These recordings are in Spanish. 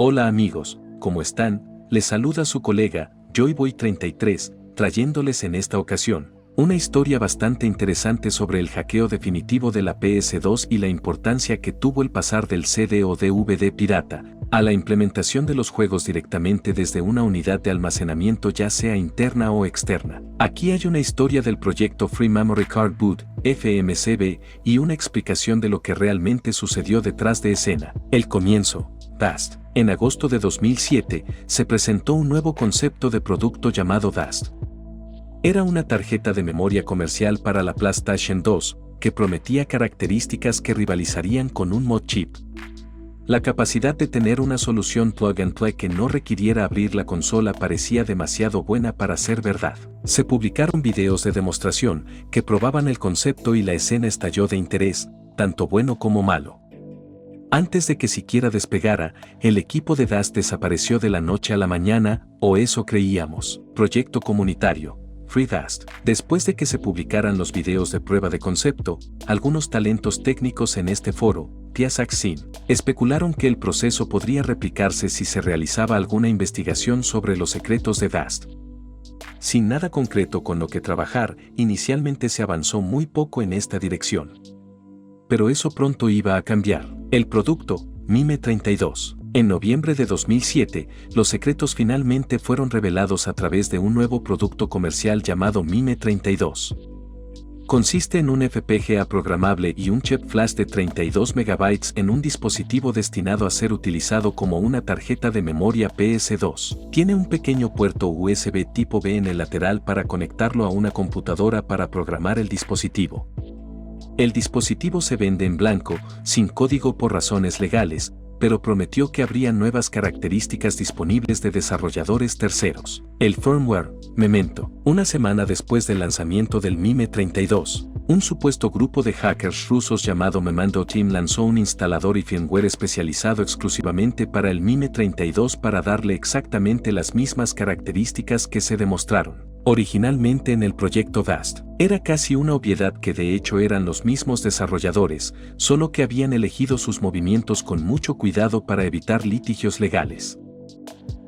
Hola amigos, ¿cómo están? Les saluda su colega, Joyboy33, trayéndoles en esta ocasión una historia bastante interesante sobre el hackeo definitivo de la PS2 y la importancia que tuvo el pasar del CD o DVD pirata a la implementación de los juegos directamente desde una unidad de almacenamiento ya sea interna o externa. Aquí hay una historia del proyecto Free Memory Card Boot, FMCB, y una explicación de lo que realmente sucedió detrás de escena. El comienzo. Dust. En agosto de 2007, se presentó un nuevo concepto de producto llamado Dust. Era una tarjeta de memoria comercial para la PlayStation 2, que prometía características que rivalizarían con un mod chip. La capacidad de tener una solución plug and play que no requiriera abrir la consola parecía demasiado buena para ser verdad. Se publicaron videos de demostración que probaban el concepto y la escena estalló de interés, tanto bueno como malo. Antes de que siquiera despegara, el equipo de Dust desapareció de la noche a la mañana, o eso creíamos. Proyecto comunitario. Free Dust. Después de que se publicaran los videos de prueba de concepto, algunos talentos técnicos en este foro, Piasaxin, especularon que el proceso podría replicarse si se realizaba alguna investigación sobre los secretos de Dust. Sin nada concreto con lo que trabajar, inicialmente se avanzó muy poco en esta dirección. Pero eso pronto iba a cambiar. El producto, Mime32. En noviembre de 2007, los secretos finalmente fueron revelados a través de un nuevo producto comercial llamado Mime32. Consiste en un FPGA programable y un chip flash de 32 MB en un dispositivo destinado a ser utilizado como una tarjeta de memoria PS2. Tiene un pequeño puerto USB tipo B en el lateral para conectarlo a una computadora para programar el dispositivo. El dispositivo se vende en blanco, sin código por razones legales, pero prometió que habría nuevas características disponibles de desarrolladores terceros. El firmware, Memento. Una semana después del lanzamiento del Mime32, un supuesto grupo de hackers rusos llamado Memento Team lanzó un instalador y firmware especializado exclusivamente para el Mime32 para darle exactamente las mismas características que se demostraron originalmente en el proyecto Dust. Era casi una obviedad que de hecho eran los mismos desarrolladores, solo que habían elegido sus movimientos con mucho cuidado para evitar litigios legales.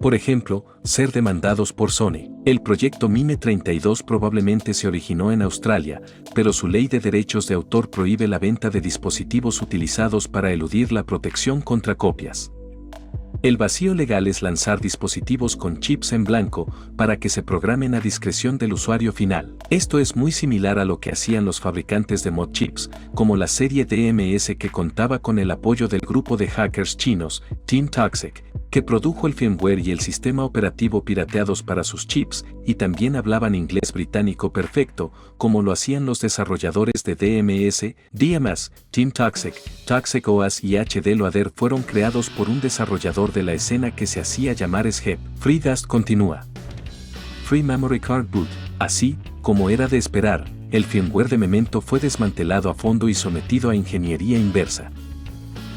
Por ejemplo, ser demandados por Sony. El proyecto Mime32 probablemente se originó en Australia, pero su ley de derechos de autor prohíbe la venta de dispositivos utilizados para eludir la protección contra copias. El vacío legal es lanzar dispositivos con chips en blanco para que se programen a discreción del usuario final. Esto es muy similar a lo que hacían los fabricantes de mod chips, como la serie DMS que contaba con el apoyo del grupo de hackers chinos, Team Toxic, que produjo el firmware y el sistema operativo pirateados para sus chips, y también hablaban inglés británico perfecto, como lo hacían los desarrolladores de DMS, Team Toxic, Toxic OS y HD Loader fueron creados por un desarrollador de la escena que se hacía llamar SHEP. Free Dust continúa. Free Memory Card Boot. Así, como era de esperar, el firmware de Memento fue desmantelado a fondo y sometido a ingeniería inversa.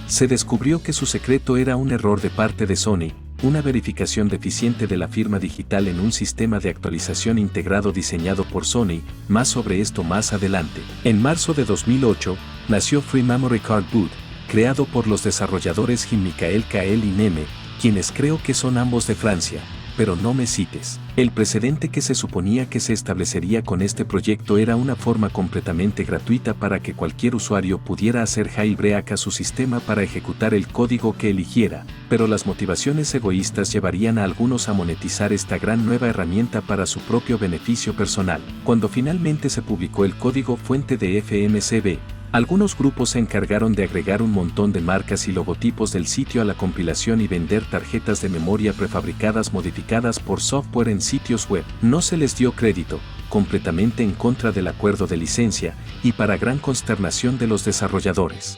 Se descubrió que su secreto era un error de parte de Sony, una verificación deficiente de la firma digital en un sistema de actualización integrado diseñado por Sony, más sobre esto más adelante. En marzo de 2008, nació Free Memory Card Boot, creado por los desarrolladores Jean-Michel Kael y Neme, quienes creo que son ambos de Francia, pero no me cites. El precedente que se suponía que se establecería con este proyecto era una forma completamente gratuita para que cualquier usuario pudiera hacer jailbreak a su sistema para ejecutar el código que eligiera, pero las motivaciones egoístas llevarían a algunos a monetizar esta gran nueva herramienta para su propio beneficio personal. Cuando finalmente se publicó el código fuente de FMCB, algunos grupos se encargaron de agregar un montón de marcas y logotipos del sitio a la compilación y vender tarjetas de memoria prefabricadas modificadas por software en sitios web. No se les dio crédito, completamente en contra del acuerdo de licencia, y para gran consternación de los desarrolladores.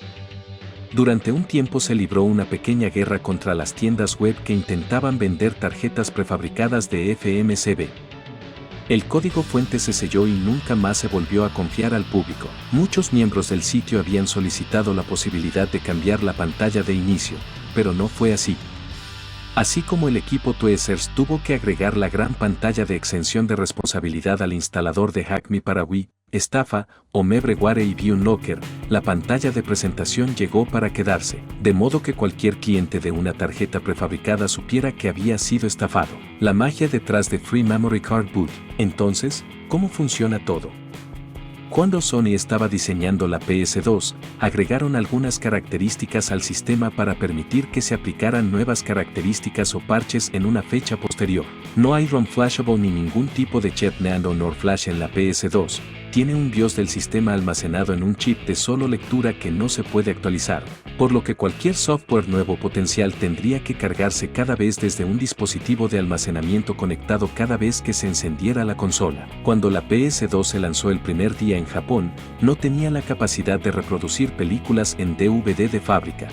Durante un tiempo se libró una pequeña guerra contra las tiendas web que intentaban vender tarjetas prefabricadas de FMCB. El código fuente se selló y nunca más se volvió a confiar al público. Muchos miembros del sitio habían solicitado la posibilidad de cambiar la pantalla de inicio, pero no fue así. Así como el equipo Tweezers tuvo que agregar la gran pantalla de exención de responsabilidad al instalador de Hack Me para Wii, estafa, o Mebreware y BeUnlocker, la pantalla de presentación llegó para quedarse, de modo que cualquier cliente de una tarjeta prefabricada supiera que había sido estafado. La magia detrás de Free Memory Card Boot. Entonces, ¿cómo funciona todo? Cuando Sony estaba diseñando la PS2, agregaron algunas características al sistema para permitir que se aplicaran nuevas características o parches en una fecha posterior. No hay ROM flashable ni ningún tipo de chip NAND o NOR flash en la PS2. Tiene un BIOS del sistema almacenado en un chip de solo lectura que no se puede actualizar, por lo que cualquier software nuevo potencial tendría que cargarse cada vez desde un dispositivo de almacenamiento conectado cada vez que se encendiera la consola. Cuando la PS2 se lanzó el primer día en Japón, no tenía la capacidad de reproducir películas en DVD de fábrica.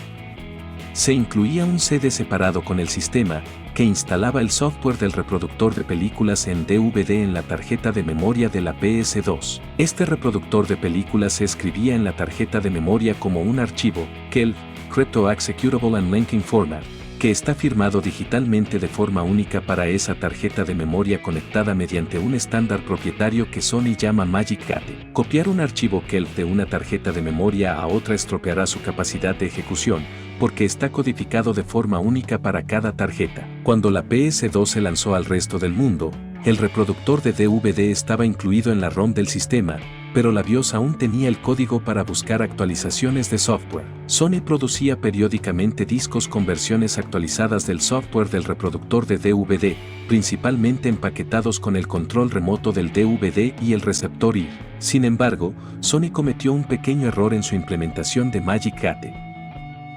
Se incluía un CD separado con el sistema, que instalaba el software del reproductor de películas en DVD en la tarjeta de memoria de la PS2. Este reproductor de películas se escribía en la tarjeta de memoria como un archivo, KELF, Crypto Executable and Linking Format, que está firmado digitalmente de forma única para esa tarjeta de memoria conectada mediante un estándar propietario que Sony llama Magic Gate. Copiar un archivo KELF de una tarjeta de memoria a otra estropeará su capacidad de ejecución, porque está codificado de forma única para cada tarjeta. Cuando la PS2 se lanzó al resto del mundo, el reproductor de DVD estaba incluido en la ROM del sistema, pero la BIOS aún tenía el código para buscar actualizaciones de software. Sony producía periódicamente discos con versiones actualizadas del software del reproductor de DVD, principalmente empaquetados con el control remoto del DVD y el receptor I. Sin embargo, Sony cometió un pequeño error en su implementación de Magic Gate.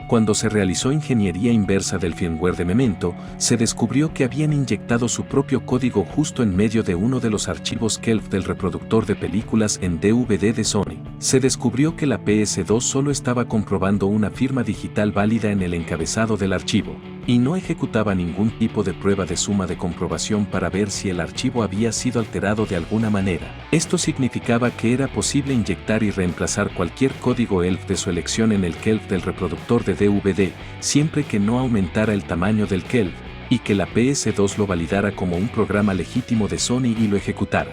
Cuando se realizó ingeniería inversa del firmware de Memento, se descubrió que habían inyectado su propio código justo en medio de uno de los archivos KELF del reproductor de películas en DVD de Sony. Se descubrió que la PS2 solo estaba comprobando una firma digital válida en el encabezado del archivo, y no ejecutaba ningún tipo de prueba de suma de comprobación para ver si el archivo había sido alterado de alguna manera. Esto significaba que era posible inyectar y reemplazar cualquier código ELF de su elección en el KELF del reproductor de DVD, siempre que no aumentara el tamaño del KELF, y que la PS2 lo validara como un programa legítimo de Sony y lo ejecutara.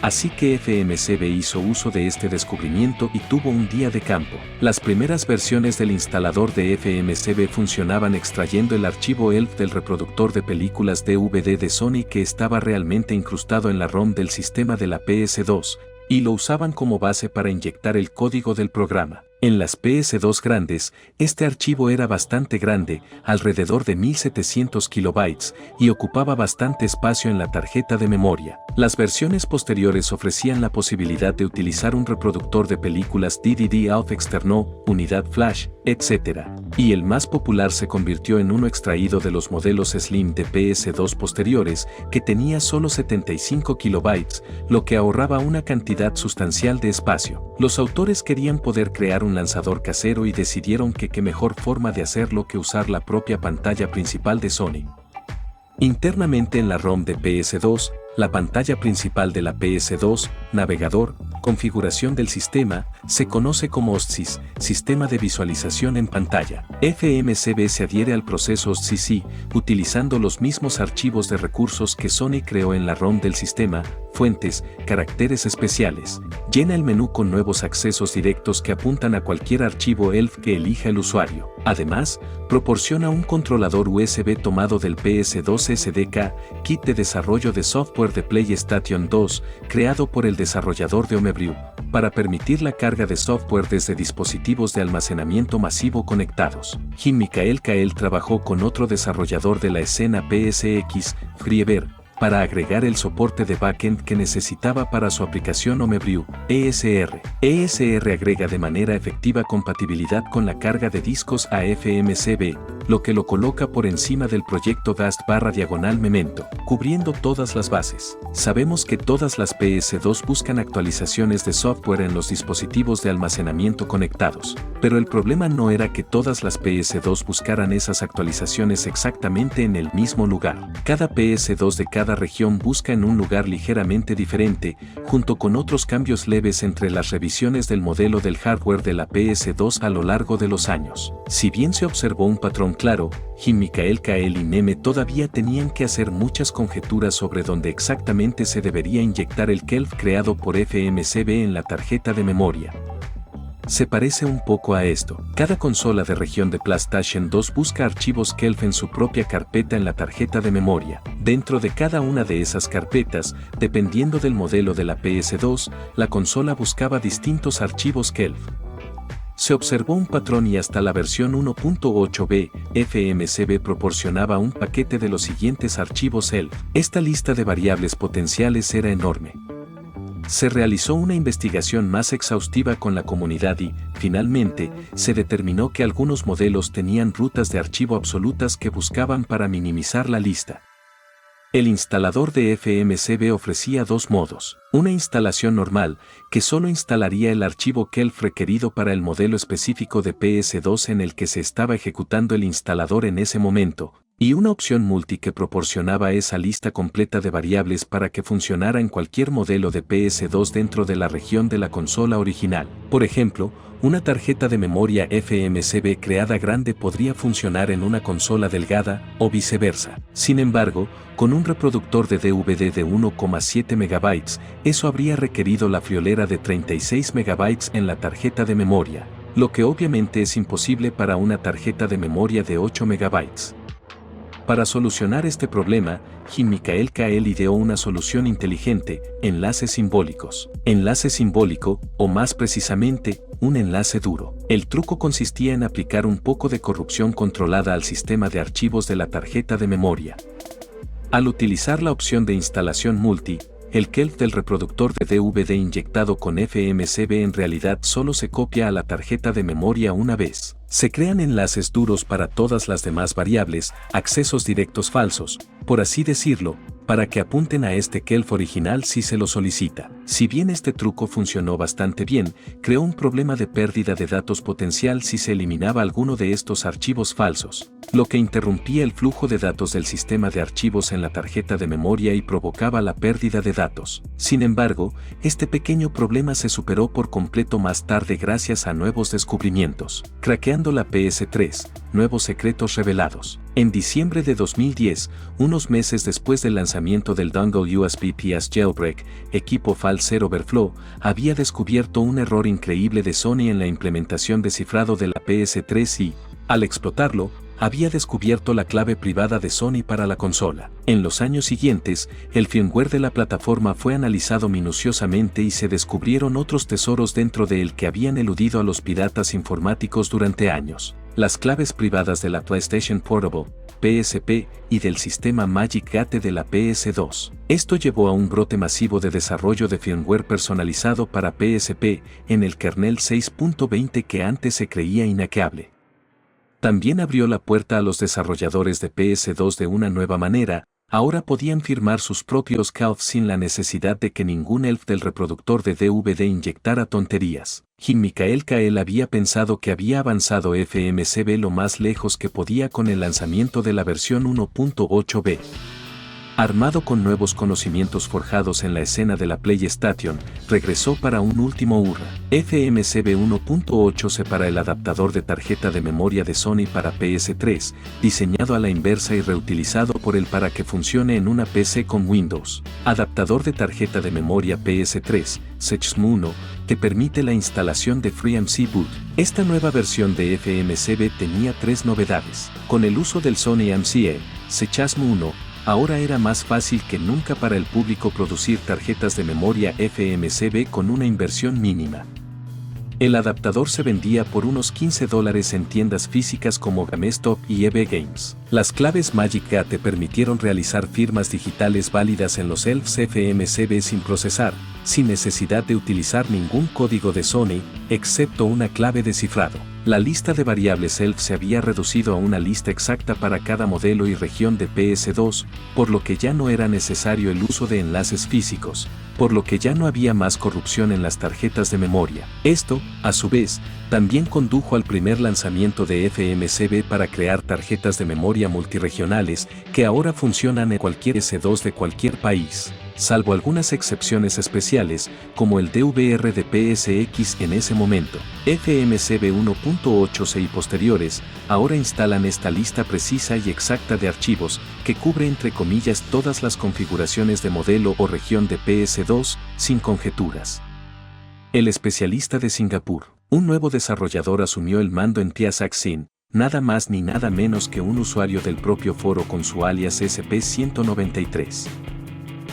Así que FMCB hizo uso de este descubrimiento y tuvo un día de campo. Las primeras versiones del instalador de FMCB funcionaban extrayendo el archivo ELF del reproductor de películas DVD de Sony que estaba realmente incrustado en la ROM del sistema de la PS2, y lo usaban como base para inyectar el código del programa. En las PS2 grandes, este archivo era bastante grande, alrededor de 1700 kilobytes, y ocupaba bastante espacio en la tarjeta de memoria. Las versiones posteriores ofrecían la posibilidad de utilizar un reproductor de películas DDD-ALF externo, unidad flash, etc. Y el más popular se convirtió en uno extraído de los modelos Slim de PS2 posteriores, que tenía solo 75 kilobytes, lo que ahorraba una cantidad sustancial de espacio. Los autores querían poder crear un lanzador casero y decidieron que qué mejor forma de hacerlo que usar la propia pantalla principal de Sony. Internamente en la ROM de PS2, la pantalla principal de la PS2, navegador, configuración del sistema, se conoce como OSTSIS, Sistema de Visualización en Pantalla. FMCB se adhiere al proceso OSTSIS, utilizando los mismos archivos de recursos que Sony creó en la ROM del sistema, fuentes, caracteres especiales. Llena el menú con nuevos accesos directos que apuntan a cualquier archivo ELF que elija el usuario. Además, proporciona un controlador USB tomado del PS2 SDK, kit de desarrollo de software de PlayStation 2, creado por el desarrollador de Homebrew, para permitir la carga de software desde dispositivos de almacenamiento masivo conectados. Jim-Michael Kael trabajó con otro desarrollador de la escena PSX, Freever, para agregar el soporte de backend que necesitaba para su aplicación Homebrew, ESR. ESR agrega de manera efectiva compatibilidad con la carga de discos a FMCB, lo que lo coloca por encima del proyecto Dast/Memento, cubriendo todas las bases. Sabemos que todas las PS2 buscan actualizaciones de software en los dispositivos de almacenamiento conectados, pero el problema no era que todas las PS2 buscaran esas actualizaciones exactamente en el mismo lugar. Cada PS2 de cada región busca en un lugar ligeramente diferente, junto con otros cambios leves entre las revisiones del modelo del hardware de la PS2 a lo largo de los años. Si bien se observó un patrón claro, Jean-Michel Kael y Neme todavía tenían que hacer muchas conjeturas sobre dónde exactamente se debería inyectar el KELF creado por FMCB en la tarjeta de memoria. Se parece un poco a esto. Cada consola de región de PlayStation 2 busca archivos KELF en su propia carpeta en la tarjeta de memoria. Dentro de cada una de esas carpetas, dependiendo del modelo de la PS2, la consola buscaba distintos archivos KELF. Se observó un patrón y hasta la versión 1.8b, FMCB proporcionaba un paquete de los siguientes archivos ELF. Esta lista de variables potenciales era enorme. Se realizó una investigación más exhaustiva con la comunidad y, finalmente, se determinó que algunos modelos tenían rutas de archivo absolutas que buscaban para minimizar la lista. El instalador de FMCB ofrecía dos modos. Una instalación normal, que solo instalaría el archivo KELF requerido para el modelo específico de PS2 en el que se estaba ejecutando el instalador en ese momento, y una opción multi que proporcionaba esa lista completa de variables para que funcionara en cualquier modelo de PS2 dentro de la región de la consola original. Por ejemplo, una tarjeta de memoria FMCB creada grande podría funcionar en una consola delgada, o viceversa. Sin embargo, con un reproductor de DVD de 1,7 MB, eso habría requerido la friolera de 36 MB en la tarjeta de memoria, lo que obviamente es imposible para una tarjeta de memoria de 8 MB. Para solucionar este problema, Jean-Michel Kael ideó una solución inteligente: enlaces simbólicos. Enlace simbólico, o más precisamente, un enlace duro. El truco consistía en aplicar un poco de corrupción controlada al sistema de archivos de la tarjeta de memoria. Al utilizar la opción de instalación multi, el KELF del reproductor de DVD inyectado con FMCB en realidad solo se copia a la tarjeta de memoria una vez. Se crean enlaces duros para todas las demás variables, accesos directos falsos, por así decirlo, para que apunten a este KELF original si se lo solicita. Si bien este truco funcionó bastante bien, creó un problema de pérdida de datos potencial si se eliminaba alguno de estos archivos falsos, lo que interrumpía el flujo de datos del sistema de archivos en la tarjeta de memoria y provocaba la pérdida de datos. Sin embargo, este pequeño problema se superó por completo más tarde gracias a nuevos descubrimientos. Craqueando la PS3, nuevos secretos revelados. En diciembre de 2010, unos meses después del lanzamiento del dongle USB PS Jailbreak, equipo False Overflow había descubierto un error increíble de Sony en la implementación de cifrado de la PS3 y, al explotarlo, había descubierto la clave privada de Sony para la consola. En los años siguientes, el firmware de la plataforma fue analizado minuciosamente y se descubrieron otros tesoros dentro de él que habían eludido a los piratas informáticos durante años. Las claves privadas de la PlayStation Portable, PSP, y del sistema Magic Gate de la PS2. Esto llevó a un brote masivo de desarrollo de firmware personalizado para PSP en el kernel 6.20 que antes se creía inhackeable. También abrió la puerta a los desarrolladores de PS2 de una nueva manera. Ahora podían firmar sus propios KELF sin la necesidad de que ningún ELF del reproductor de DVD inyectara tonterías. Jean-Michel Kael había pensado que había avanzado FMCB lo más lejos que podía con el lanzamiento de la versión 1.8b. Armado con nuevos conocimientos forjados en la escena de la PlayStation, regresó para un último hurra. FMCB 1.8 separa el adaptador de tarjeta de memoria de Sony para PS3, diseñado a la inversa y reutilizado por él para que funcione en una PC con Windows. Adaptador de tarjeta de memoria PS3, SECHM 1, que permite la instalación de FreeMC Boot. Esta nueva versión de FMCB tenía tres novedades. Con el uso del Sony MCE, SECHM 1, ahora era más fácil que nunca para el público producir tarjetas de memoria FMCB con una inversión mínima. El adaptador se vendía por unos $15 en tiendas físicas como GameStop y EB Games. Las claves Magic Gate permitieron realizar firmas digitales válidas en los ELFs FMCB sin procesar, sin necesidad de utilizar ningún código de Sony, excepto una clave de cifrado. La lista de variables ELF se había reducido a una lista exacta para cada modelo y región de PS2, por lo que ya no era necesario el uso de enlaces físicos, por lo que ya no había más corrupción en las tarjetas de memoria. Esto, a su vez, también condujo al primer lanzamiento de FMCB para crear tarjetas de memoria multirregionales que ahora funcionan en cualquier S2 de cualquier país. salvo algunas excepciones especiales, como el DVR de PSX en ese momento. FMCB 1.8c y posteriores, ahora instalan esta lista precisa y exacta de archivos, que cubre entre comillas todas las configuraciones de modelo o región de PS2, sin conjeturas. El especialista de Singapur. Un nuevo desarrollador asumió el mando en TiaSaxin, nada más ni nada menos que un usuario del propio foro con su alias SP193.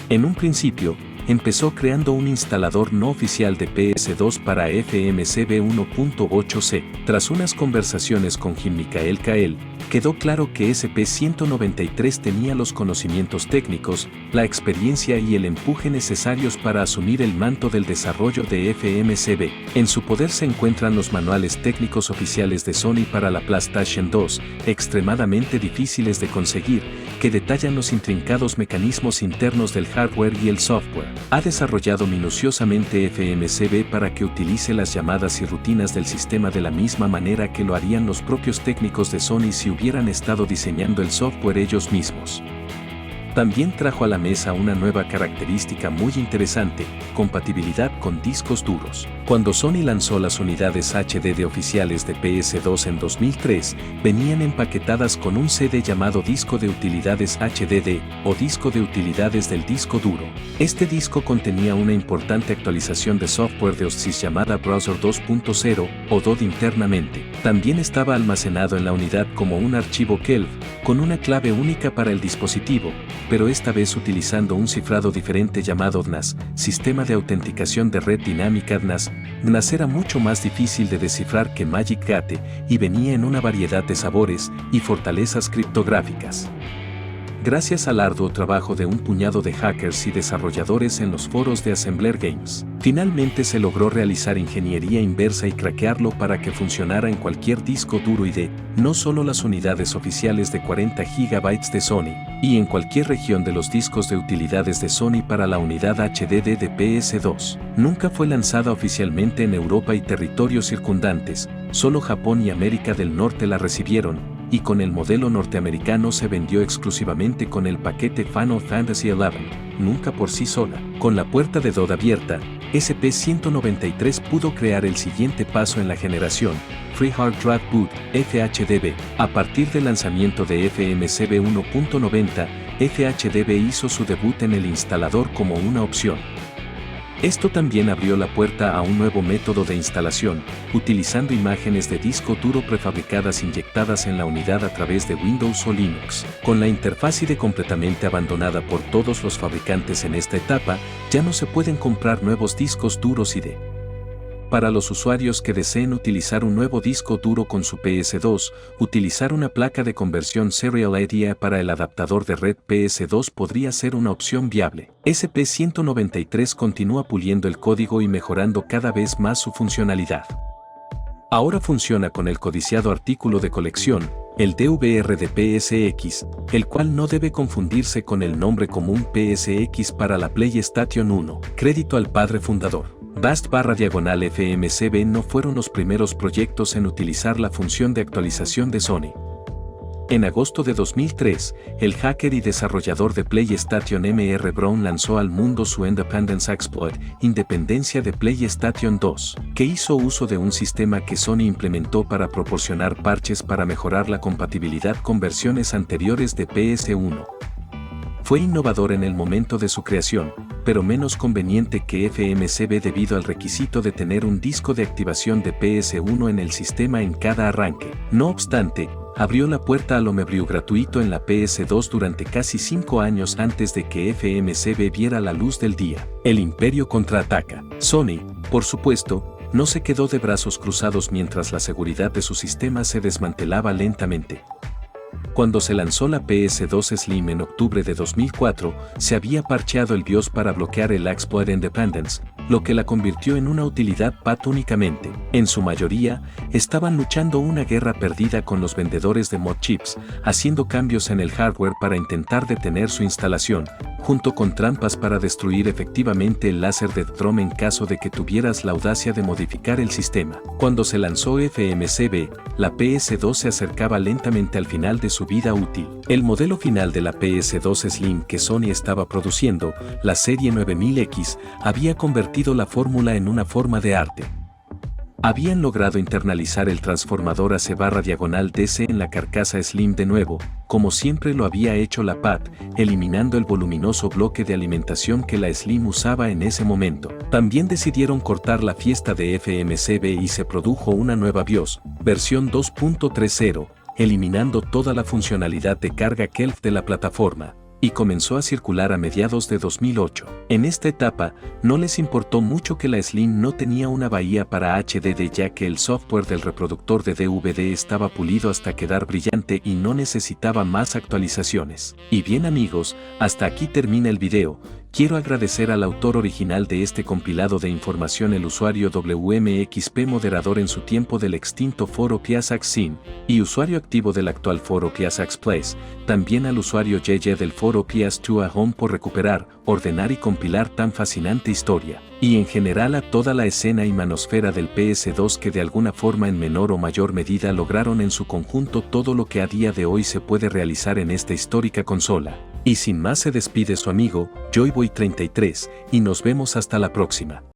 En un principio, empezó creando un instalador no oficial de PS2 para FMCB 1.8c. Tras unas conversaciones con Jean-Michael Kael, quedó claro que SP193 tenía los conocimientos técnicos, la experiencia y el empuje necesarios para asumir el manto del desarrollo de FMCB. En su poder se encuentran los manuales técnicos oficiales de Sony para la PlayStation 2, extremadamente difíciles de conseguir, que detallan los intrincados mecanismos internos del hardware y el software. Ha desarrollado minuciosamente FMCB para que utilice las llamadas y rutinas del sistema de la misma manera que lo harían los propios técnicos de Sony si hubieran estado diseñando el software ellos mismos. También trajo a la mesa una nueva característica muy interesante, compatibilidad con discos duros. Cuando Sony lanzó las unidades HDD oficiales de PS2 en 2003, venían empaquetadas con un CD llamado disco de utilidades HDD, o disco de utilidades del disco duro. Este disco contenía una importante actualización de software de OSIS llamada Browser 2.0, o DOD internamente. También estaba almacenado en la unidad como un archivo KELV, con una clave única para el dispositivo, pero esta vez utilizando un cifrado diferente llamado DNAS, Sistema de Autenticación de Red Dinámica DNAS. DNAS era mucho más difícil de descifrar que Magic Gate y venía en una variedad de sabores y fortalezas criptográficas. Gracias al arduo trabajo de un puñado de hackers y desarrolladores en los foros de Assembler Games, finalmente se logró realizar ingeniería inversa y craquearlo para que funcionara en cualquier disco duro y no solo las unidades oficiales de 40 GB de Sony, y en cualquier región de los discos de utilidades de Sony para la unidad HDD de PS2. Nunca fue lanzada oficialmente en Europa y territorios circundantes, solo Japón y América del Norte la recibieron, y con el modelo norteamericano se vendió exclusivamente con el paquete Final Fantasy XI, nunca por sí sola. Con la puerta de DOD abierta, SP193 pudo crear el siguiente paso en la generación, Free Hard Drive Boot, FHDB. A partir del lanzamiento de FMCB 1.90, FHDB hizo su debut en el instalador como una opción. Esto también abrió la puerta a un nuevo método de instalación, utilizando imágenes de disco duro prefabricadas inyectadas en la unidad a través de Windows o Linux. Con la interfaz IDE completamente abandonada por todos los fabricantes en esta etapa, ya no se pueden comprar nuevos discos duros IDE. Para los usuarios que deseen utilizar un nuevo disco duro con su PS2, utilizar una placa de conversión Serial IDE para el adaptador de red PS2 podría ser una opción viable. SP193 continúa puliendo el código y mejorando cada vez más su funcionalidad. Ahora funciona con el codiciado artículo de colección, el DVR de PSX, el cual no debe confundirse con el nombre común PSX para la PlayStation 1. Crédito al padre fundador. Bast/FMCB no fueron los primeros proyectos en utilizar la función de actualización de Sony. En agosto de 2003, el hacker y desarrollador de PlayStation M.R. Brown lanzó al mundo su Independence Exploit, Independencia de PlayStation 2, que hizo uso de un sistema que Sony implementó para proporcionar parches para mejorar la compatibilidad con versiones anteriores de PS1. Fue innovador en el momento de su creación, pero menos conveniente que FMCB debido al requisito de tener un disco de activación de PS1 en el sistema en cada arranque. No obstante, abrió la puerta al homebrew gratuito en la PS2 durante casi 5 años antes de que FMCB viera la luz del día. El imperio contraataca. Sony, por supuesto, no se quedó de brazos cruzados mientras la seguridad de su sistema se desmantelaba lentamente. Cuando se lanzó la PS2 Slim en octubre de 2004, se había parcheado el BIOS para bloquear el Exploit Independence, lo que la convirtió en una utilidad PAT únicamente. En su mayoría, estaban luchando una guerra perdida con los vendedores de mod chips, haciendo cambios en el hardware para intentar detener su instalación, junto con trampas para destruir efectivamente el láser de Drum en caso de que tuvieras la audacia de modificar el sistema. Cuando se lanzó FMCB, la PS2 se acercaba lentamente al final de su vida útil. El modelo final de la PS2 Slim que Sony estaba produciendo, la serie 9000X, había convertido la fórmula en una forma de arte. Habían logrado internalizar el transformador AC/DC en la carcasa Slim de nuevo, como siempre lo había hecho la PAT, eliminando el voluminoso bloque de alimentación que la Slim usaba en ese momento. También decidieron cortar la fiesta de FMCB y se produjo una nueva BIOS, versión 2.30, eliminando toda la funcionalidad de carga KELF de la plataforma, y comenzó a circular a mediados de 2008. En esta etapa, no les importó mucho que la Slim no tenía una bahía para HDD ya que el software del reproductor de DVD estaba pulido hasta quedar brillante y no necesitaba más actualizaciones. Y bien amigos, hasta aquí termina el video. Quiero agradecer al autor original de este compilado de información, el usuario WMXP, moderador en su tiempo del extinto foro Piasax Sin, y usuario activo del actual foro Piasax Place, también al usuario JJ del foro PS2 Home por recuperar, ordenar y compilar tan fascinante historia, y en general a toda la escena y manosfera del PS2 que de alguna forma en menor o mayor medida lograron en su conjunto todo lo que a día de hoy se puede realizar en esta histórica consola. Y sin más se despide su amigo, Joyboy33, y nos vemos hasta la próxima.